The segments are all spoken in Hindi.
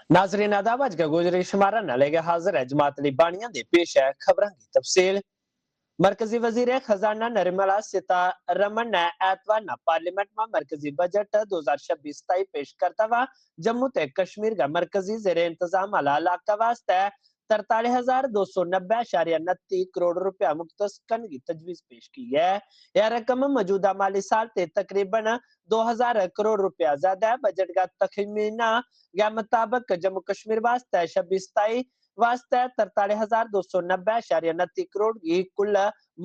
नाजरीन आदाब अज गुजरी शुमारा नलेगा हाजिर है जमात लिबानिया दे पेश है खबरां की तफसील। मरकजी वजीर खजाना निर्मला सीतारमण ने एतवार न पार्लियामेंट में मरकजी बजट 2026 पेश करता हुआ जम्मू ते कश्मीर का मरकजी जेर इंतजाम आला इलाका वास्ते 43,290.29 करोड़ रुपया मुख्तस करने की तजवीज पेश की है। यह रकम मौजूदा माली साल ते तकरीबन 2,000 करोड़ रुपया ज्यादा है। बजट का तखमीना के मुताबिक जम्मू कश्मीर वास्ते 26 वास्ते 43,290.29 करोड़ की कुल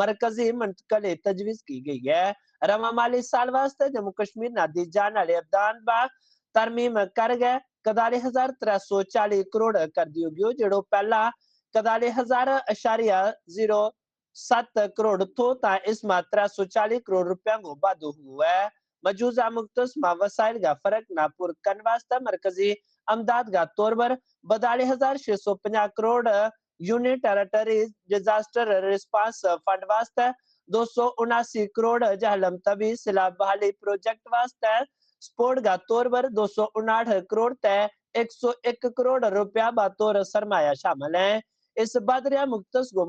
मरकजी मुंतकली तजवीज की गई है। रवा माली साल वास्ते जम्मू कश्मीर ना दी जाने वाले अबदान बा तरमीम कर गए 41,340 करोड़ कर दियो गयो जेड़ो पहला 41,007 करोड़ थो ता इसमें 340 करोड़ रुपया को वादो हुआ है। मौजूदा मुख्तस वसाइल का फर्क नापुर कन वास्ते मरकजी अमदाद का तौर पर 42,650 crore unit territory disaster response fund वास्ते 279 करोड़ जहलम तभी सिलाब बहाली प्रोजेक्ट वास्ते स्पोर्ट का तौर पर 259 करोड़ तय 101 करोड़ रुपया बतौर सरमाया शामिल है। इस बदरिया मुख्तस को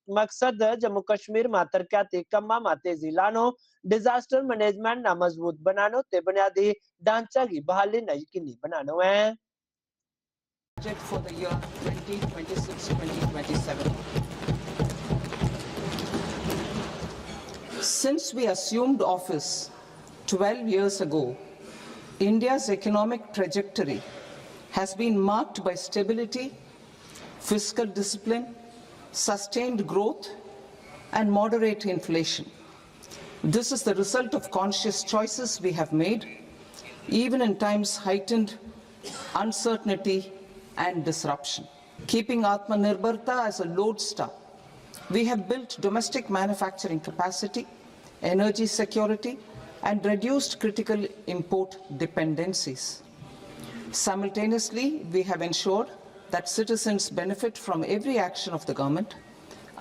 मकसद जम्मू कश्मीर में तरक्याती कम्मा में तेजी लानो, डिजास्टर मैनेजमेंट ना मजबूत बनानो ते बुनियादी ढांचा की बहाली न यकीनी बनानो है। Budget for the year 2026-2027. Since we assumed office 12 years ago, India's economic trajectory has been marked by stability, fiscal discipline, sustained growth, and moderate inflation. This is the result of conscious choices we have made, even in times heightened uncertainty and disruption. Keeping Atmanirbharta as a lodestar, we have built domestic manufacturing capacity, energy security, and reduced critical import dependencies. Simultaneously, we have ensured that citizens benefit from every action of the government,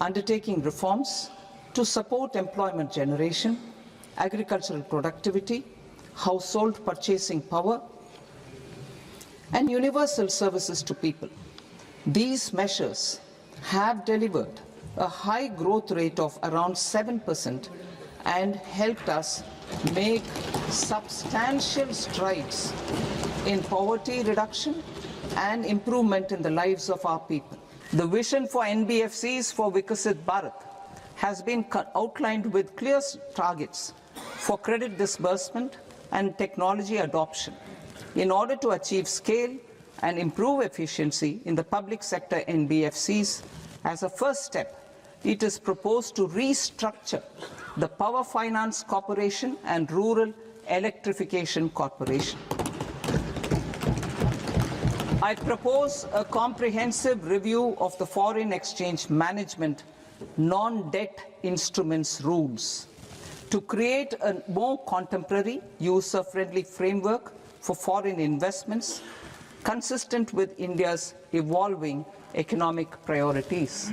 undertaking reforms to support employment generation, agricultural productivity, household purchasing power, and universal services to people. These measures have delivered a high growth rate of around 7% and helped us make substantial strides in poverty reduction and improvement in the lives of our people. The vision for NBFCs for Vikasit Bharat has been outlined with clear targets for credit disbursement and technology adoption. In order to achieve scale and improve efficiency in the public sector NBFCs, as a first step, it is proposed to restructure the Power Finance Corporation and Rural Electrification Corporation. I propose a comprehensive review of the foreign exchange management non-debt instruments rules to create a more contemporary, user-friendly framework for foreign investments consistent with India's evolving economic priorities.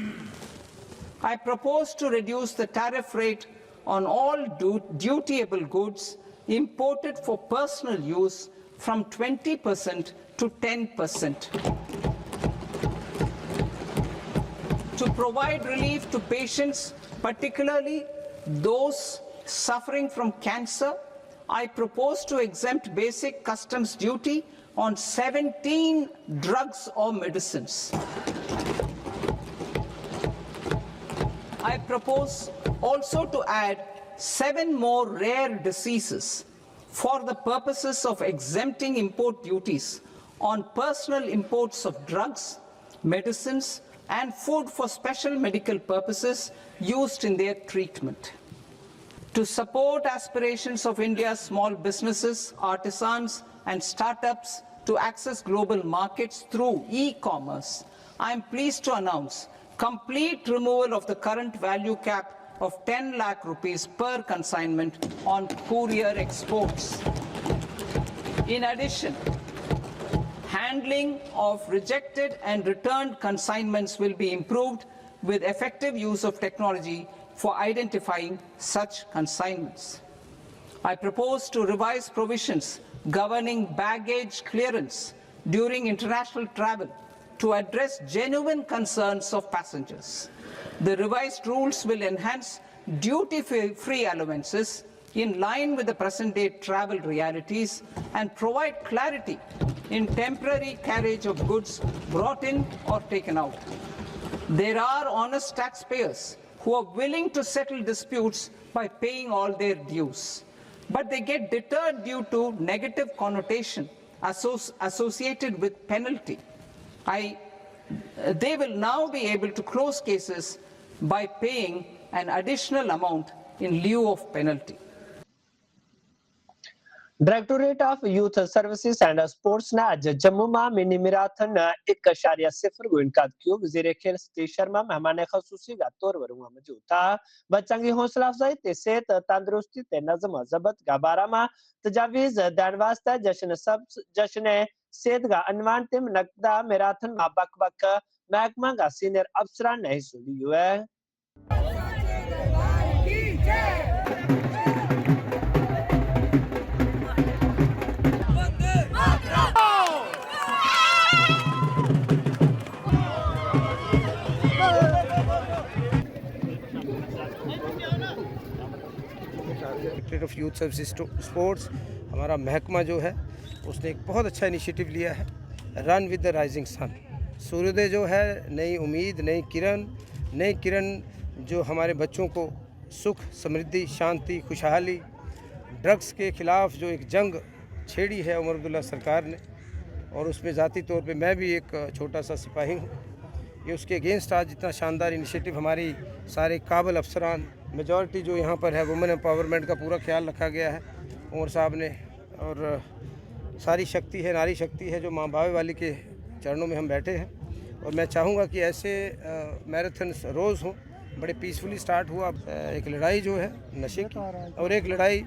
I propose to reduce the tariff rate on all dutiable goods imported for personal use from 20% to 10%. To provide relief to patients, particularly those suffering from cancer, I propose to exempt basic customs duty on 17 drugs or medicines. I propose also to add 7 more rare diseases for the purposes of exempting import duties on personal imports of drugs, medicines, and food for special medical purposes used in their treatment. To support aspirations of India's small businesses, artisans, and startups to access global markets through e-commerce, I am pleased to announce complete removal of the current value cap of 10 lakh rupees per consignment on courier exports. In addition, handling of rejected and returned consignments will be improved with effective use of technology for identifying such consignments. I propose to revise provisions governing baggage clearance during international travel to address genuine concerns of passengers. The revised rules will enhance duty-free allowances in line with the present-day travel realities and provide clarity in temporary carriage of goods brought in or taken out. There are honest taxpayers who are willing to settle disputes by paying all their dues, but they get deterred due to negative connotation associated with penalty. They will now be able to close cases by paying an additional amount in lieu of penalty. Directorate of youth services and sports ने आज जम्मू में मिनी मैराथन 1.0 को इनकाद किया। वजीर खेल सतीश शर्मा मेहमान खसूसी का तौर पर मौजूद था। बच्चों की हौसला अफजाई ते सेहत तंदुरुस्ती ते नज़म जबत का बारा में तजावीज देने वास्ते जश्न सेहत का अनवान ते नकदा मैराथन में बक महकमा का सीनियर अफसरान ने हिस्सा लिया है। Directorate of youth services sports हमारा महकमा जो है उसने एक बहुत अच्छा इनिशिएटिव लिया है, run with the rising sun. सूर्योदय जो है नई उम्मीद, नई किरण जो हमारे बच्चों को सुख, समृद्धि, शांति, खुशहाली, ड्रग्स के ख़िलाफ़ जो एक जंग छेड़ी है उमर अब्दुल्ला सरकार ने, और उसमें ज़ाती तौर पे मैं भी एक छोटा सा सिपाही हूँ। ये उसके अगेंस्ट आज इतना शानदार इनिशिएटिव हमारी सारे काबिल अफसरान, मेजॉरिटी जो यहाँ पर है वुमेन एम्पावरमेंट का पूरा ख्याल रखा गया है उमर साहब ने, और सारी शक्ति है, नारी शक्ति है जो माँ बावे वाली के चरणों में हम बैठे हैं। और मैं चाहूँगा कि ऐसे मैराथन रोज़ हों। बड़े पीसफुली स्टार्ट हुआ एक लड़ाई जो है नशे की, और एक लड़ाई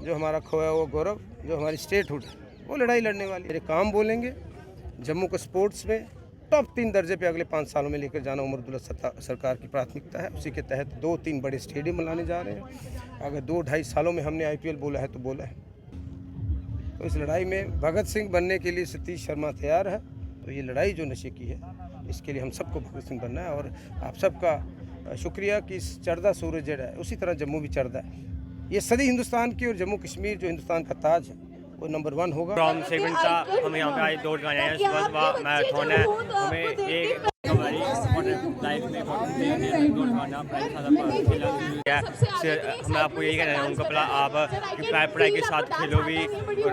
जो हमारा खोया हुआ गौरव, जो हमारी स्टेटहुड है, वो लड़ाई लड़ने वाली। मेरे काम बोलेंगे जम्मू को स्पोर्ट्स में टॉप 3 दर्जे पे अगले 5 सालों में लेकर जाना उमर अब्दुल्ला सरकार की प्राथमिकता है। उसी के तहत 2-3 बड़े स्टेडियम बनाने जा रहे हैं। अगर 2-2.5 सालों में हमने IPL बोला है तो बोला है। तो इस लड़ाई में भगत सिंह बनने के लिए सतीश शर्मा तैयार है। तो ये लड़ाई जो नशे की है इसके लिए हम सबको भगत सिंह बनना है। और आप सबका शुक्रिया कि इस चढ़दा सूरज जड़ा है उसी तरह जम्मू भी चढ़दा है। ये सदी हिंदुस्तान की, और जम्मू कश्मीर जो हिंदुस्तान का ताज है वो नंबर 1 होगा। फ्रॉम सेगमेंट था, हम यहाँ पे आए दौड़ लगाने आए हैं। सुबह मैराथन है, हमें एक हमारी लाइफ में दौड़ लगाना मैं आपको यही कहना चाहूँगा पहला आप पढ़ाई के साथ खेलो भी, और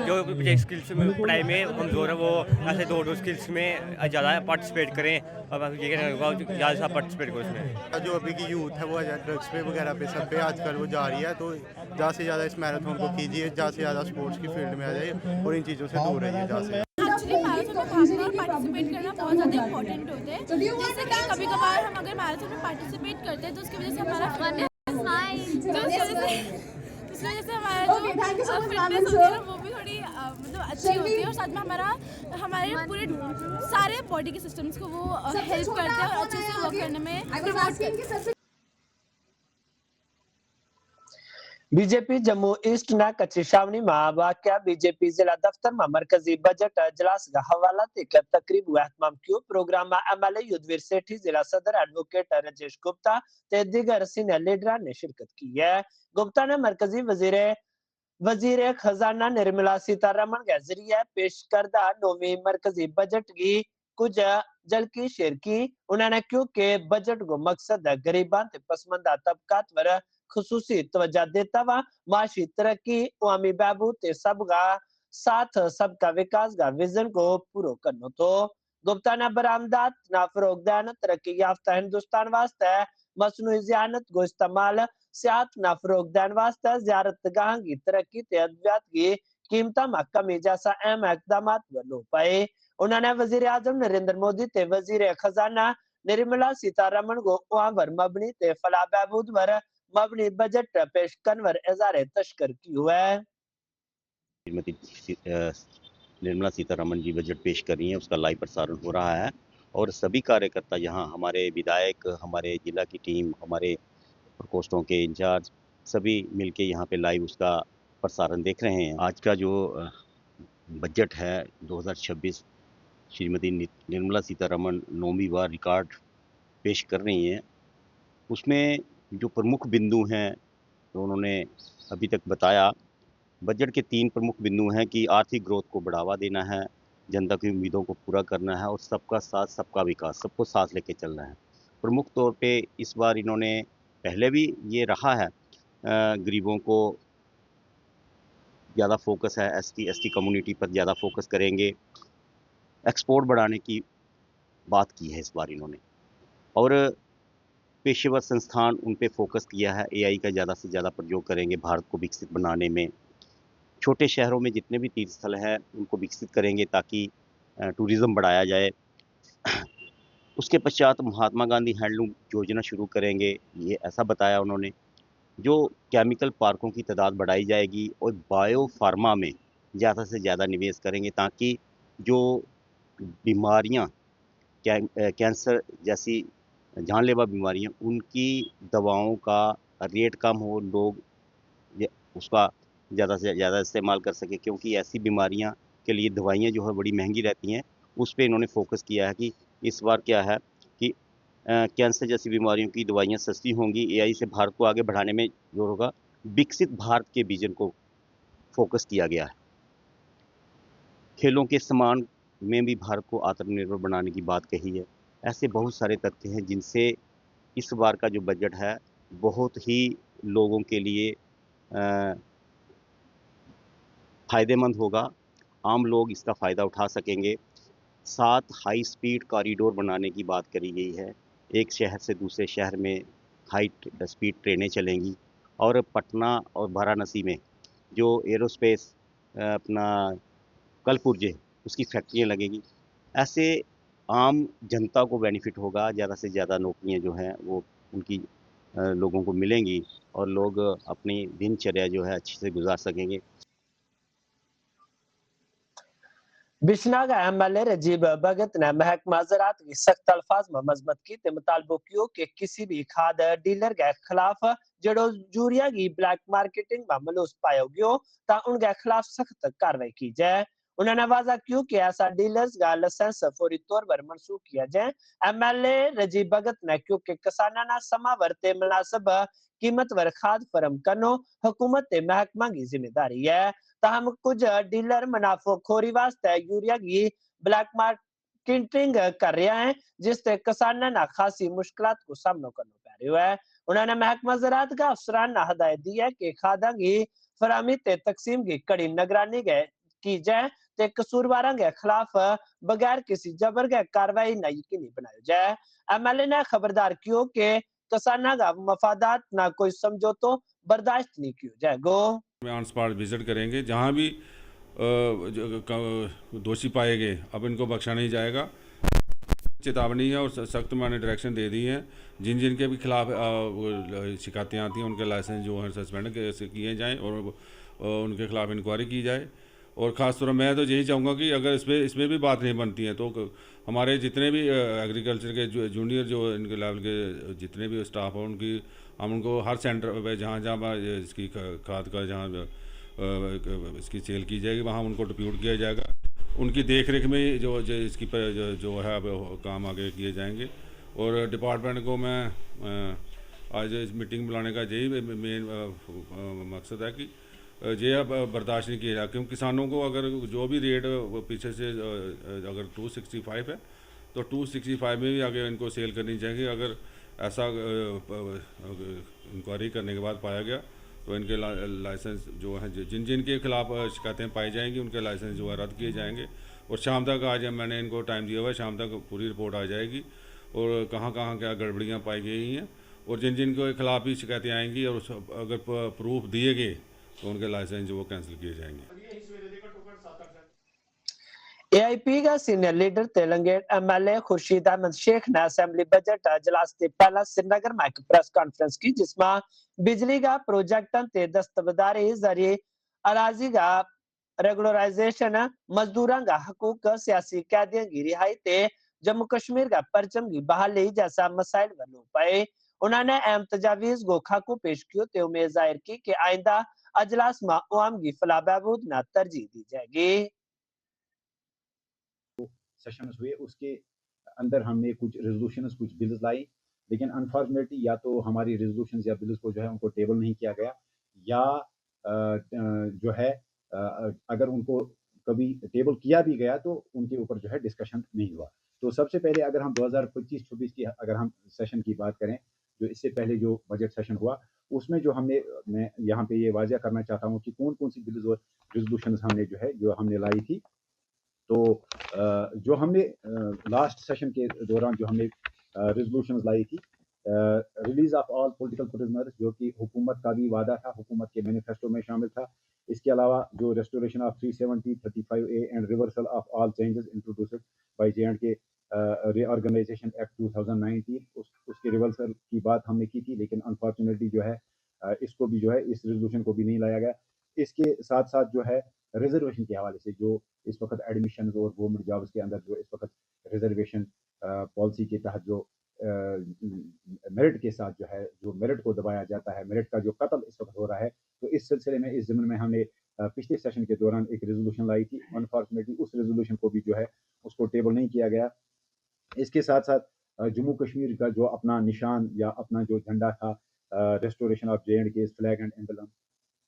जो स्किल्स में पढ़ाई में कमज़ोर है वो ऐसे दौड़ स्किल्स में ज़्यादा पार्टिसिपेट करें। और मैं ये कहना चाहूँगा ज़्यादा सा पार्टिसिपेट करो इसमें। जो अभी की यूथ है वो ड्रग्स पे वगैरह पे सब पे आजकल वो जा रही है, तो ज़्यादा से ज़्यादा इस मैराथन को कीजिए, ज़्यादा से ज़्यादा स्पोर्ट्स की फील्ड में आ जाइए और इन चीज़ों से दूर रहिए ज़्यादा से। एक्चुअली मैराथन में भागना और पार्टिसिपेट करना बहुत ज़्यादा इंपॉर्टेंट होता है। जैसे कि कभी कभार हम अगर मैराथन में पार्टिसिपेट करते हैं तो उसकी वजह से हमारा इस वजह से हमारा जो फिटनेस होती है वो भी थोड़ी मतलब अच्छी होती है, और साथ में हमारे पूरे सारे बॉडी के सिस्टम्स को वो हेल्प करते हैं और अच्छे से वर्क करने में प्रमोट करते हैं। बीजेपी जम्मू ईस्ट ना कच्ची छावनी में वाक़या बीजेपी जिला दफ्तर में मरकजी बजट इजलास का हवाला देकर तकरीब व एहतमाम किया। प्रोग्राम में MLA युद्धवीर सेठी, जिला सदर एडवोकेट राजेश गुप्ता ते दीगर सीनियर लीडर ने शिरकत की है। गुप्ता ने मरकजी वजीर खजाना निर्मला सीतारमण के जरिए पेश करदा 9वीं मरकजी बजट की कुछ झलकी शेयर की। उन्होंने क्योंकि बजट को मकसद गरीबान ते पसमंदा तबकात पर खुसूसी तवज्जो देता हुआ माशी तरक्की, अवामी बहबूद ते सबका साथ सबका विकास का विजन को पूरा करना। तो गुप्ता ने बरामदात ना फरोग देना, तरक्की याफ्ता हिंदुस्तान वास्ते मसनूई ज़ियानत को इस्तेमाल, सियाहत ना फरोग देने वास्ते ज़ियारतगाह की तरक्की ते अद्वियात की कीमत में कमी जैसा अहम इकदाम लो पाए। उन्होंने वजीर आजम नरेंद्र मोदी ते वजीर खजाना निर्मला सीतारमण को अवाम मबनी ते फलाह बहबूद वर मबनी बजट पेश करवर इज़हार तशक्कुर की हुआ है। श्रीमती निर्मला सीतारमण जी बजट पेश कर रही हैं, उसका लाइव प्रसारण हो रहा है और सभी कार्यकर्ता यहाँ, हमारे विधायक, हमारे जिला की टीम, हमारे प्रकोष्ठों के इंचार्ज सभी मिलके यहाँ पे लाइव उसका प्रसारण देख रहे हैं। आज का जो बजट है 2026, श्रीमती निर्मला सीतारमण 9वीं बार रिकॉर्ड पेश कर रही हैं, उसमें जो प्रमुख बिंदु हैं तो उन्होंने अभी तक बताया। बजट के 3 प्रमुख बिंदु हैं कि आर्थिक ग्रोथ को बढ़ावा देना है, जनता की उम्मीदों को पूरा करना है और सबका साथ सबका विकास, सबको साथ लेके चलना है। प्रमुख तौर पे इस बार इन्होंने, पहले भी ये रहा है, गरीबों को ज़्यादा फोकस है, एसटी कम्युनिटी पर ज़्यादा फोकस करेंगे, एक्सपोर्ट बढ़ाने की बात की है इस बार इन्होंने, और पेशेवर संस्थान उन पे फोकस किया है। एआई का ज़्यादा से ज़्यादा प्रयोग करेंगे भारत को विकसित बनाने में। छोटे शहरों में जितने भी तीर्थ स्थल हैं उनको विकसित करेंगे ताकि टूरिज़्म बढ़ाया जाए। उसके पश्चात महात्मा गांधी हैंडलूम योजना शुरू करेंगे, ये ऐसा बताया उन्होंने। जो केमिकल पार्कों की तादाद बढ़ाई जाएगी और बायो फार्मा में ज़्यादा से ज़्यादा निवेश करेंगे ताकि जो बीमारियां, कैंसर जैसी जानलेवा बीमारियां, उनकी दवाओं का रेट कम हो, लोग उसका ज़्यादा से ज़्यादा इस्तेमाल कर सकें, क्योंकि ऐसी बीमारियां के लिए दवाइयाँ जो है बड़ी महंगी रहती हैं। उस पे इन्होंने फोकस किया है कि इस बार क्या है कि कैंसर जैसी बीमारियों की दवाइयाँ सस्ती होंगी। एआई से भारत को आगे बढ़ाने में जो होगा, विकसित भारत के विजन को फोकस किया गया है। खेलों के सम्मान में भी भारत को आत्मनिर्भर बनाने की बात कही है। ऐसे बहुत सारे तथ्य हैं जिनसे इस बार का जो बजट है बहुत ही लोगों के लिए फ़ायदेमंद होगा। आम लोग इसका फ़ायदा उठा सकेंगे। 7 हाई स्पीड कॉरिडोर बनाने की बात करी गई है। एक शहर से दूसरे शहर में हाई स्पीड ट्रेनें चलेंगी और पटना और वाराणसी में जो एरोस्पेस अपना कलपुर्जे उसकी फैक्ट्रियाँ लगेगी। ऐसे आम जनता को बेनिफिट होगा, ज़्यादा से ज़्यादा नौकरियाँ जो हैं वो उनकी लोगों को मिलेंगी और लोग अपनी दिनचर्या जो है अच्छे से गुजार सकेंगे। बिश्नाग एमएलए रजीब भगत ने महकमा ज़राअत की सख्त अल्फाज में मजम्मत की ते मुतालबो कियो कि किसी भी खाद डीलर के खिलाफ जड़ो यूरिया की ब्लैक मार्केटिंग में मलूस पायो गयो ता उनके खिलाफ सख्त कार्रवाई की जाए। उन्होंने वाजा किया कि ऐसा डीलर्स का लाइसेंस फौरी तौर पर मनसूख किया जाए। एमएलए रजीब भगत ने क्योंकि किसाना ना समा वर्ते मुनासिब कीमत वर खाद फरम कनो हुकूमत ते महकमा की जिम्मेदारी है। ताहम कुछ डीलर मुनाफोखोरी वास्ते यूरिया की ब्लैक मार्केटिंग कर रहे हैं, जिससे किसानों ने खासी मुश्किलात को सामना करना पड़ रहा है। उन्होंने महकमा ज़राअत का अफसरान ने हदायत दी है कि खादा की फरामी ते तकसीम की कड़ी निगरानी की जाए ते कसूरवारों के खिलाफ बगैर किसी जबर के कार्रवाई न यकीनी बनाई जाए। एमएलए ने खबरदार किया कि किसानों का मफादात ना कोई समझौतो बर्दाश्त नहीं किया जाएगा। में ऑन स्पॉट विजिट करेंगे। जहाँ भी दोषी पाए गए अब इनको बख्शा नहीं जाएगा। चेतावनी है और सख्त मैंने डायरेक्शन दे दी है। जिन जिन के भी खिलाफ शिकायतें आती हैं उनके लाइसेंस जो है सस्पेंड किए जाएँ और उनके खिलाफ इंक्वायरी की जाए। और ख़ास तौर मैं तो यही चाहूँगा कि अगर इसमें भी बात नहीं बनती है तो हमारे जितने भी एग्रीकल्चर के जूनियर जो इनके लेवल के जितने भी स्टाफ हैं उनकी हम उनको हर सेंटर पे जहाँ इसकी खाद का जहाँ इसकी सेल की जाएगी वहाँ उनको डिप्यूट किया जाएगा। उनकी देख रेख में जो इसकी जो है काम आगे किए जाएंगे। और डिपार्टमेंट को मैं आज इस मीटिंग बुलाने का यही मेन मकसद है कि ये अब बर्दाश्त नहीं किया जाए, क्योंकि किसानों को अगर जो भी रेट पीछे से अगर 265 है तो 265 में भी आगे इनको सेल करनी चाहिए। अगर ऐसा इंक्वायरी करने के बाद पाया गया तो इनके लाइसेंस जो है जिन जिन के खिलाफ शिकायतें पाई जाएंगी उनके लाइसेंस जो है रद्द किए जाएंगे। और शाम तक आज मैंने इनको टाइम दिया हुआ है, शाम तक पूरी रिपोर्ट आ जाएगी और कहाँ कहाँ क्या गड़बड़ियाँ पाई गई हैं और जिन जिन के खिलाफ भी शिकायतें आएंगी और अगर प्रूफ दिए गए तो उनके लाइसेंस जो वो कैंसिल किए जाएंगे। एआईपी का सीनियर लीडर तेलंगेट एमएलए खुर्शीद अहमद शेख ने असेंबली बजट अजलास से पहला श्रीनगर में एक प्रेस कॉन्फ्रेंस की, जिसमें बिजली का प्रोजेक्ट ते दस्तबदारी जरिए अराजी का रेगुलराइजेशन, मजदूरों का हकूक, सियासी कैदियों की रिहाई ते जम्मू कश्मीर का परचम की बहाली जैसा मसाइल वलो पाए। उन्होंने अहम तजावीज गो खाको पेश किया ते उम्मीद जाहिर की कि आइंदा अजलास में अवाम की फलाह बहबूद न तरजीह दी जाएगी। सेशंस हुए उसके अंदर हमने कुछ रेजोल्यूशंस कुछ बिल्स लाई, लेकिन अनफॉर्चुनेटली या तो हमारी रेजोल्यूशंस या बिल्स को जो है उनको टेबल नहीं किया गया, या जो है अगर उनको कभी टेबल किया भी गया तो उनके ऊपर जो है डिस्कशन नहीं हुआ। तो सबसे पहले अगर हम 2025-26 की अगर हम सेशन की बात करें, जो इससे पहले जो बजट सेशन हुआ उसमें जो मैं यहाँ पे ये वाज़ह करना चाहता हूँ कि कौन कौन सी बिल्स और रेजोल्यूशंस हमने जो हमने लाई थी। तो जो हमने लास्ट सेशन के दौरान जो हमने रेजोल्यूशंस लाई थी, release of all political prisoners, जो कि हुकूमत का भी वादा था, हुकूमत के मैनिफेस्टो में शामिल था। इसके अलावा जो restoration of 370, 35A and reversal of all changes introduced by J&K reorganisation act 2019, उसके रिवर्सल की बात हमने की थी, लेकिन अनफॉर्चुनेटली जो है इसको भी जो है इस रेजोल्यूशन को भी नहीं लाया गया। इसके साथ साथ जो है रिजर्वेशन के हवाले से जो इस वक्त एडमिशन और गवर्नमेंट जॉब्स के अंदर जो इस वक्त रिजर्वेशन पॉलिसी के तहत जो मेरिट के साथ जो है जो मेरिट को दबाया जाता है, मेरिट का जो कत्ल इस वक्त हो रहा है, तो इस सिलसिले में इस ज़िम्न में हमने पिछले सेशन के दौरान एक रेजोल्यूशन लाई थी। अनफॉर्चुनेटली उस रेजोल्यूशन को भी जो है उसको टेबल नहीं किया गया। इसके साथ साथ जम्मू कश्मीर का जो अपना निशान या अपना जो झंडा था, restoration of J&K flag and emblem,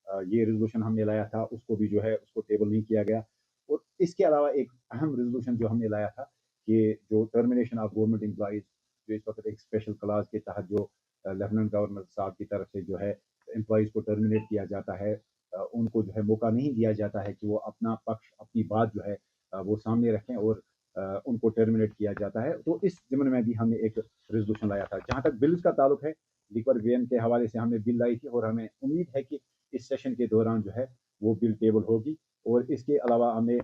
ये रेजोल्यूशन हमने लाया था, उसको भी जो है उसको टेबल नहीं किया गया। और इसके अलावा एक अहम रेजोल्यूशन जो हमने लाया था कि जो टर्मिनेशन ऑफ गवर्नमेंट एम्प्लॉइज, जो इस वक्त एक स्पेशल क्लास के तहत जो लेफ्टिनेंट गवर्नर साहब की तरफ से जो है एम्प्लॉइज को टर्मिनेट किया जाता है, उनको जो है मौका नहीं दिया जाता है कि वो अपना पक्ष अपनी बात जो है वो सामने रखें और उनको टर्मिनेट किया जाता है। तो इस ज़िम्न में भी हमने एक रेजोल्यूशन लाया था। जहाँ तक बिल्स का ताल्लुक है, लिक्वर बैन के हवाले से हमने बिल लाई थी और हमें उम्मीद है कि इस सेशन के दौरान जो है वो बिल टेबल होगी। और इसके अलावा हमने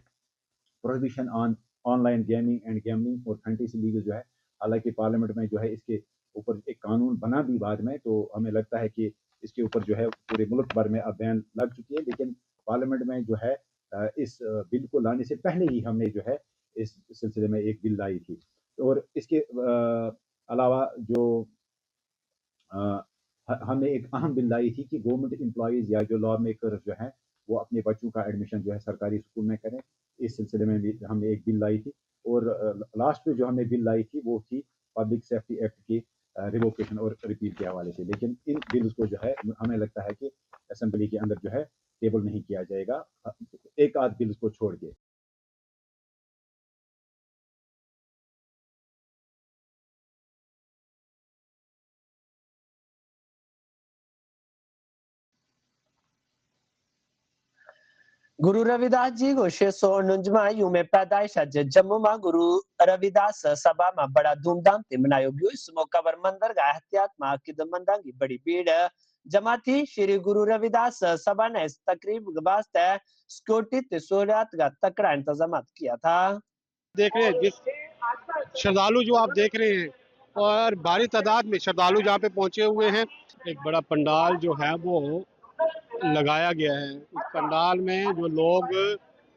prohibition on online gaming and gambling और फैंटेसी लीग जो है, हालांकि पार्लियामेंट में जो है इसके ऊपर एक कानून बना भी बाद में, तो हमें लगता है कि इसके ऊपर जो है पूरे मुल्क भर में अब बैन लग चुकी है, लेकिन पार्लियामेंट में जो है इस बिल को लाने से पहले ही हमने जो है इस सिलसिले में एक बिल लाई थी। और इसके अलावा जो हमने एक अहम बिल लाई थी कि गवर्नमेंट एम्प्लॉइज या जो लॉ मेकर जो हैं वो अपने बच्चों का एडमिशन जो है सरकारी स्कूल में करें। इस सिलसिले में भी हमने एक बिल लाई थी। और लास्ट में जो हमने बिल लाई थी वो थी पब्लिक सेफ्टी एक्ट की रिवोकेशन और रिपील के हवाले से। लेकिन इन बिल्स को जो है हमें लगता है कि असेंबली के अंदर जो है टेबल नहीं किया जाएगा, एक आध बिल्स को छोड़ के। गुरु रविदास जी को 649 यू में पैदाइश अज जम्मू में गुरु रविदास सभा में बड़ा धूमधाम से मनायो गयो। इस मौका पर मंदिर का एहतियात में अकीदतमंदां की बड़ी भीड़ जमा थी। श्री गुरु रविदास सभा ने इस तकरीब के वास्ते सिक्योरिटी सहूलियत का तकड़ा इंतजाम किया था। देख रहे हैं जिस श्रद्धालु जो आप देख रहे हैं और भारी तादाद में श्रद्धालु जहाँ पे पहुंचे हुए हैं, एक बड़ा पंडाल जो है वो लगाया गया है। इस पंडाल में जो लोग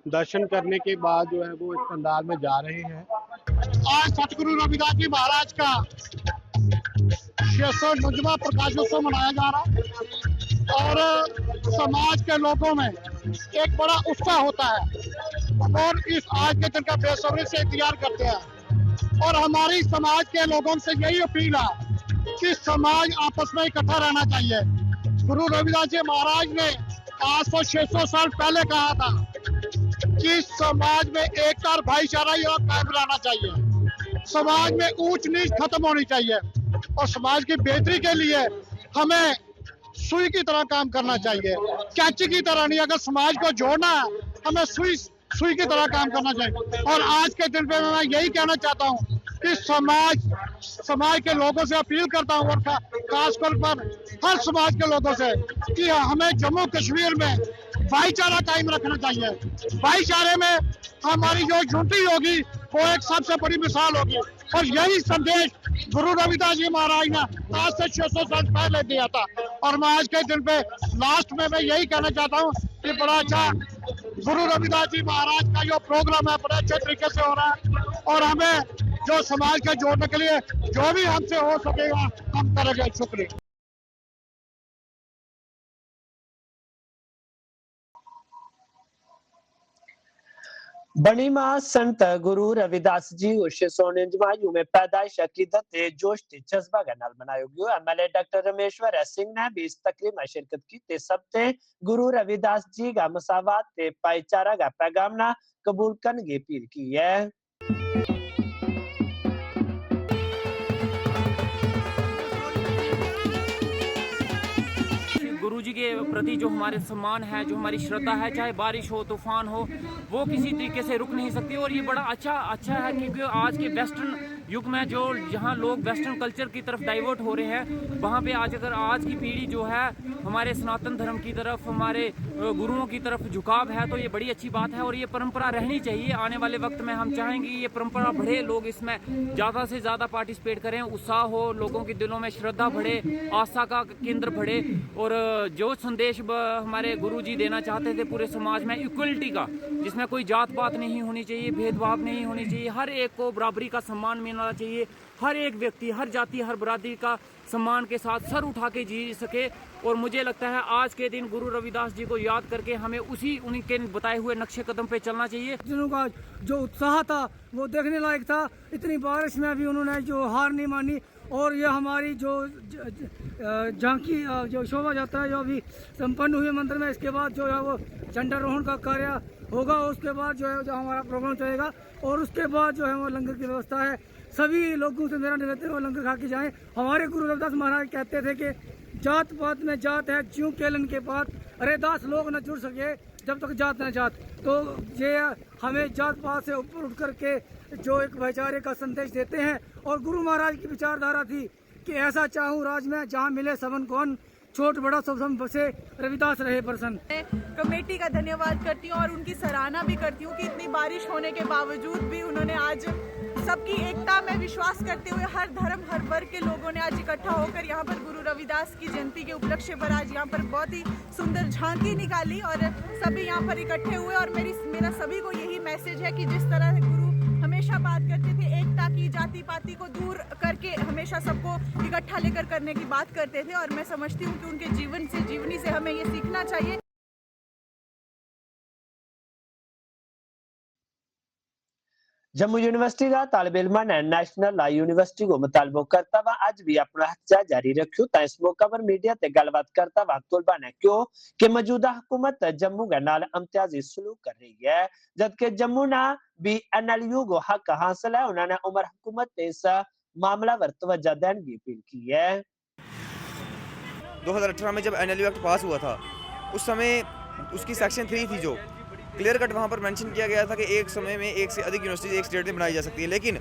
दर्शन करने के बाद जो है वो इस पंडाल में जा रहे हैं। आज सतगुरु रविदास जी महाराज का 649वां प्रकाशोत्सव मनाया जा रहा है और समाज के लोगों में एक बड़ा उत्साह होता है और इस आज के दिन का बेसब्री से इंतजार करते हैं। और हमारी समाज के लोगों से यही अपील है कि समाज आपस में इकट्ठा रहना चाहिए। गुरु रविदास जी महाराज ने आज से 600 साल पहले कहा था कि समाज में एकता और भाईचारा कायम रहना चाहिए, समाज में ऊंच नीच खत्म होनी चाहिए और समाज की बेहतरी के लिए हमें सुई की तरह काम करना चाहिए, कैंची की तरह नहीं। अगर समाज को जोड़ना है हमें सुई की तरह काम करना चाहिए। और आज के दिन पे मैं यही कहना चाहता हूँ कि समाज के लोगों से अपील करता हूँ और खासतौर पर हर समाज के लोगों से कि हमें जम्मू कश्मीर में भाईचारा कायम रखना चाहिए। भाईचारे में हमारी जो यूनिटी होगी वो एक सबसे बड़ी मिसाल होगी और यही संदेश गुरु रविदास जी महाराज ने आज से 600 साल पहले दिया था। और मैं आज के दिन पे लास्ट में मैं यही कहना चाहता हूँ कि बड़ा अच्छा गुरु रविदास जी महाराज का जो प्रोग्राम है बड़े अच्छे तरीके से हो रहा है और हमें जो समाज के जोड़ने के लिए जो भी हमसे हो सकेगा हम करेंगे। शुक्रिया। बनी मां संत गुरु रविदास जी जमायू में पैदाइश अकीदत ते जोश ते जज्बा के नाल मनायो गयो। एमएलए डॉक्टर रमेश्वर सिंह ने भी इस तकरीब में शिरकत की ते सबते गुरु रविदास जी का मसावात ते भाईचारा का पैगाम ना कबूल करने की अपील की है। गुरु जी के प्रति जो हमारे सम्मान है, जो हमारी श्रद्धा है, चाहे बारिश हो तूफान हो, वो किसी तरीके से रुक नहीं सकती। और ये बड़ा अच्छा है क्योंकि आज के वेस्टर्न युग में जो जहाँ लोग वेस्टर्न कल्चर की तरफ डाइवर्ट हो रहे हैं, वहाँ पे अगर आज की पीढ़ी जो है हमारे सनातन धर्म की तरफ, हमारे गुरुओं की तरफ झुकाव है, तो ये बड़ी अच्छी बात है और ये परंपरा रहनी चाहिए। आने वाले वक्त में हम चाहेंगे ये परंपरा बढ़े, लोग इसमें ज़्यादा से ज़्यादा पार्टिसिपेट करें, उत्साह हो, लोगों के दिलों में श्रद्धा बढ़े, आस्था का केंद्र बढ़े। और जो संदेश हमारे गुरु जी देना चाहते थे पूरे समाज में इक्वलिटी का, जिसमें कोई जात पात नहीं होनी चाहिए, भेदभाव नहीं होनी चाहिए, हर एक को बराबरी का सम्मान मिलना चाहिए, हर एक व्यक्ति, हर जाति, हर बरादरी का सम्मान के साथ सर उठा के जी सके। और मुझे लगता है आज के दिन गुरु रविदास जी को याद करके हमें उनके बताए हुए नक्शे कदम पे चलना चाहिए। जनों का जो उत्साह था वो देखने लायक था। इतनी बारिश में भी उन्होंने जो हार नहीं मानी और ये हमारी जो झांकी जो शोभा यात्रा जो अभी संपन्न हुई मंदिर में, इसके बाद जो है वो झंडारोहण का कार्य होगा, उसके बाद जो है जो हमारा प्रोग्राम चलेगा और उसके बाद जो है वो लंगर की व्यवस्था है। सभी लोगों से मेरा निवेदन है वो लंगर खा के जाएं। हमारे गुरु रविदास महाराज कहते थे कि जात पात में जात है, ज्यों केलन के पात, अरे दास लोग न जुड़ सके जब तक जात न जात। तो ये हमें जात पात से ऊपर उठ करके जो एक भाईचारे का संदेश देते हैं। और गुरु महाराज की विचारधारा थी कि ऐसा चाहूँ राज में जहाँ मिले सबन कौन, छोट बड़ा सब सम बसे, रविदास रहे प्रसन्न। कमेटी का धन्यवाद करती हूँ और उनकी सराहना भी करती हूँ कि इतनी बारिश होने के बावजूद भी उन्होंने आज सबकी एकता में विश्वास करते हुए हर धर्म हर वर्ग के लोगों ने आज इकट्ठा होकर यहाँ पर गुरु रविदास की जयंती के उपलक्ष्य पर आज यहाँ पर बहुत ही सुंदर झांकी निकाली और सभी यहाँ पर इकट्ठे हुए। और मेरा सभी को यही मैसेज है कि जिस तरह गुरु हमेशा बात करते थे एकता की, जाति पाति को दूर करके हमेशा सबको इकट्ठा लेकर करने की बात करते थे, और मैं समझती हूँ कि उनके जीवन से, जीवनी से हमें ये सीखना चाहिए। जम्मू यूनिवर्सिटी का तालिब इल्मां ने नेशनल यूनिवर्सिटी को मुतालबो करता हुआ आज भी अपना हत्या जारी रखियो। ता इस मौका पर मीडिया ते गलबात करता हुआ तुलबा ने क्यों कि मौजूदा हुकूमत जम्मू के नाल इम्तियाजी सलूक कर रही है, जबकि जम्मू ना भी एनएलयू को हक हासिल है। उन्होंने उमर हुकूमत ने इस मामला पर तवज्जो देने की अपील की है। 2018 में जब एनएलयू एक्ट पास हुआ था उस समय उसकी सेक्शन 3 थी जो क्लियर कट वहाँ पर मेंशन किया गया था कि एक समय में एक से अधिक यूनिवर्सिटी एक स्टेट में बनाई जा सकती है। लेकिन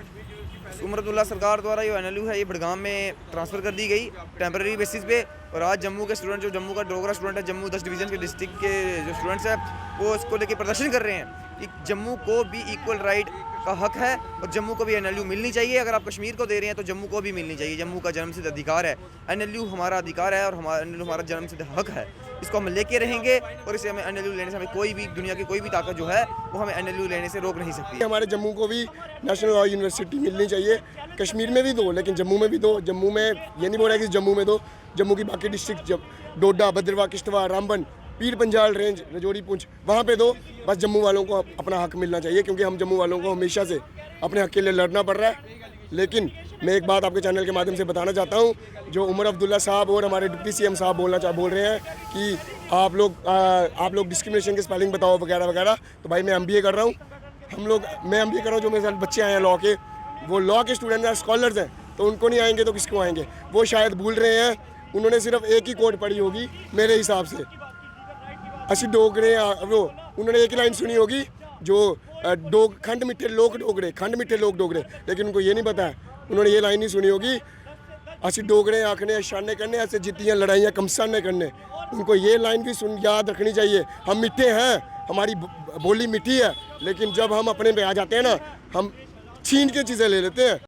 उमर अब्दुल्ला सरकार द्वारा ये एनएलयू है ये बड़गाम में ट्रांसफ़र कर दी गई टेम्पररी बेसिस पे। और आज जम्मू के स्टूडेंट, जो जम्मू का डोगरा स्टूडेंट है, जम्मू 10 डिवीज़न के डिस्ट्रिक्ट के जो स्टूडेंट्स हैं वो इसको लेके प्रदर्शन कर रहे हैं कि जम्मू को भी इक्वल राइट का हक है और जम्मू को भी एनएलयू मिलनी चाहिए। अगर आप कश्मीर को दे रहे हैं तो जम्मू को भी मिलनी चाहिए। जम्मू का जन्मसिद्ध अधिकार है, एनएलयू हमारा अधिकार है और हमारा जन्मसिद्ध हक है। इसको हम लेके रहेंगे और इसे हमें एनएलयू लेने से हमें कोई भी दुनिया की कोई भी ताकत जो है वो हमें एनएलयू लेने से रोक नहीं सकती। हमारे जम्मू को भी नेशनल लॉ यूनिवर्सिटी मिलनी चाहिए। कश्मीर में भी दो, लेकिन जम्मू में भी दो। जम्मू में ये नहीं बोल रहा कि जम्मू में दो, जम्मू की बाकी डिस्ट्रिक्ट डोडा, भद्रवाह, किश्तवाड़, रामबन, पीर पंजाल रेंज, रजौरी, पुंछ, वहाँ पे दो। बस जम्मू वालों को अपना हक मिलना चाहिए क्योंकि हम जम्मू वालों को हमेशा से अपने हक के लिए लड़ना पड़ रहा है। लेकिन मैं एक बात आपके चैनल के माध्यम से बताना चाहता हूँ, जो उमर अब्दुल्ला साहब और हमारे डिप्टी सीएम साहब बोल रहे हैं कि आप लोग डिस्क्रिमिनेशन की स्पेलिंग बताओ वगैरह वगैरह। तो भाई मैं एमबीए कर रहा हूँ, मैं एमबीए कर रहा हूँ। जो मेरे साथ बच्चे आए हैं लॉ के, वो लॉ के स्टूडेंट हैं, स्कॉलर्स हैं, तो उनको नहीं आएंगे तो किसको आएंगे? वो शायद भूल रहे हैं, उन्होंने सिर्फ एक ही कोड पढ़ी होगी मेरे हिसाब से, असी डोगरे वो उन्होंने एक ही लाइन सुनी होगी जो खंड मिठे लोग डोगरे, लेकिन उनको ये नहीं पता है, उन्होंने ये लाइन नहीं सुनी होगी, असी डोगरे आखने शाने करने, ऐसे जितनी लड़ाइयाँ कमसा ने करने। उनको ये लाइन भी याद रखनी चाहिए। हम मिठे हैं, हमारी बोली मिठी है, लेकिन जब हम अपने पे आ जाते हैं ना, हम छीन के चीज़ें ले लेते हैं।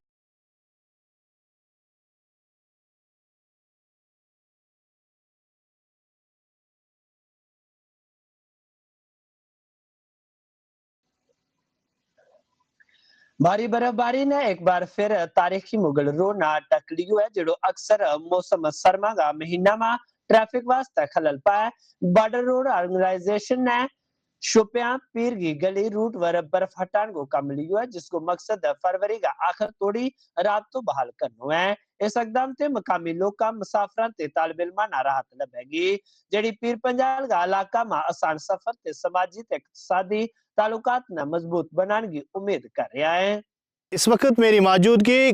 भारी बर्फबारी ने एक बार फिर तारीखी मुगल रो नाटक लियो है, जो अक्सर मौसम सरमा का महीना में ट्रैफिक वास्ते खलल पाए। बॉर्डर रोड ऑर्गेनाइजेशन ने शोपियां पीर की गली रूट वर बर्फ हटाने को कम लियो है, जिसको मकसद फरवरी का आखिर तोड़ी राबतो बहाल करनो है। इस इकदाम ते मकामी लोग का मुसाफिरान ते तालिब इल्मां ना राहत लबेगी, जेडी पीर पंजाल का इलाका में आसान सफर ते समाजी ते इक्तिसादी ताल्लुकात न मजबूत बनाने की उम्मीद कर रहा है। इस वक्त मेरी मौजूदगी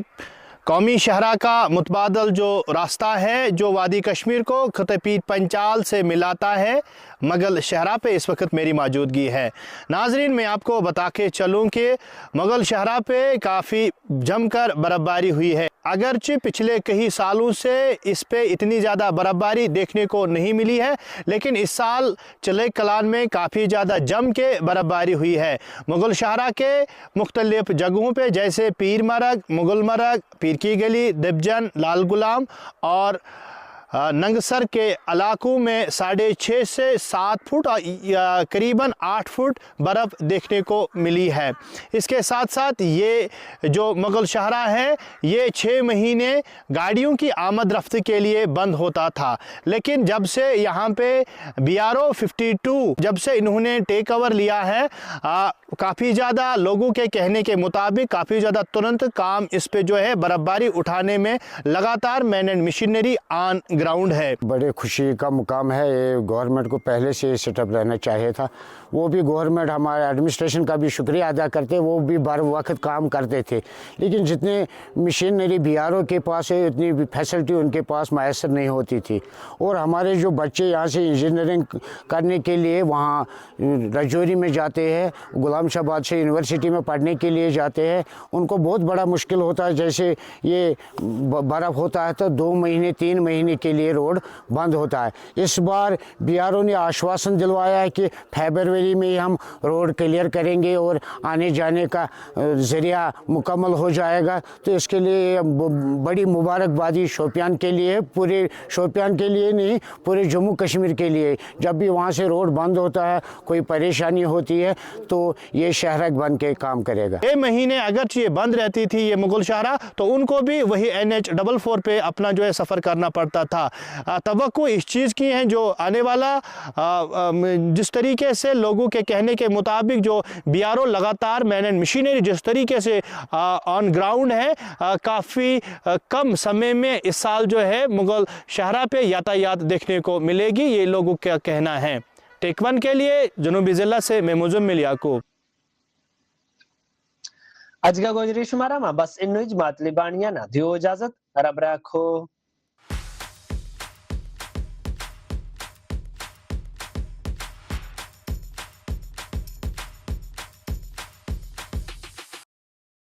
कौमी शहरा का मुतबादल जो रास्ता है जो वादी कश्मीर को खिते पीर पंजाल से मिलाता है, मुगल शहरा पे इस वक्त मेरी मौजूदगी है। नाजरीन, मैं आपको बता के चलूँ कि मुगल शहरा पे काफ़ी जमकर बर्फ़बारी हुई है। अगरचे पिछले कई सालों से इस पे इतनी ज़्यादा बर्फ़बारी देखने को नहीं मिली है, लेकिन इस साल चले कलान में काफ़ी ज़्यादा जम के बर्फ़बारी हुई है। मुगल शहरा के मुख्तलिफ जगहों पे जैसे पीर मरग, मुगल मरग, पीर की गली, दिबजन, लाल गुलाम और नंगसर के इलाकों में 6.5 से 7 फुट या करीबन 8 फुट बर्फ़ देखने को मिली है। इसके साथ साथ ये जो मुगल शहरा है ये 6 महीने गाड़ियों की आमद रफ्त के लिए बंद होता था, लेकिन जब से यहाँ पे BRO 52 जब से इन्होंने टेक ओवर लिया है, काफ़ी ज़्यादा लोगों के कहने के मुताबिक काफ़ी ज़्यादा तुरंत काम इस पे जो है बर्फ़बारी उठाने में लगातार man and machinery on ground है। बड़े खुशी का मुकाम है, ये गवर्नमेंट को पहले से सेटअप रहना चाहिए था। वो भी गवर्नमेंट हमारे एडमिनिस्ट्रेशन का भी शुक्रिया अदा करते, वो भी बर वक्त काम करते थे, लेकिन जितने मशीनरी BRO के पास है उतनी फैसिलिटी उनके पास मैसर नहीं होती थी। और हमारे जो बच्चे यहाँ से इंजीनियरिंग करने के लिए वहाँ रजौरी में जाते हैं, गुलाम शाह बादशाह यूनिवर्सिटी में पढ़ने के लिए जाते हैं, उनको बहुत बड़ा मुश्किल होता है। जैसे ये बर्फ़ होता है तो 2 महीने 3 महीने के लिए रोड बंद होता है। इस बार BRO ने आश्वासन दिलवाया है कि फरवरी में ही हम रोड क्लियर करेंगे और आने जाने का ज़रिया मुकम्मल हो जाएगा। तो इसके लिए बड़ी मुबारकबादी शोपियान के लिए, पूरे शोपियान के लिए नहीं पूरे जम्मू कश्मीर के लिए। जब भी वहाँ से रोड बंद होता है, कोई परेशानी होती है, तो ये शहर बन के काम करेगा। 6 महीने अगर ये बंद रहती थी ये मुगल शहरा, तो उनको भी वही NH44 पे अपना जो है सफ़र करना पड़ता था। तवक्को इस चीज़ की है जो आने वाला जिस तरीके से लोगों के कहने के मुताबिक जो BRO लगातार मैन एंड मशीनरी जिस तरीके से ऑन ग्राउंड है, काफ़ी कम समय में इस साल जो है मुगल शहरा पे यातायात देखने को मिलेगी, ये लोगों का कहना है। टेक 1 के लिए जनूबी ज़िला से मैं मुज़म्मिल याकूब। आज का गुजरी शुमारा में बस इन जमात लिबानिया ना दियो इजाजत, रब रखो।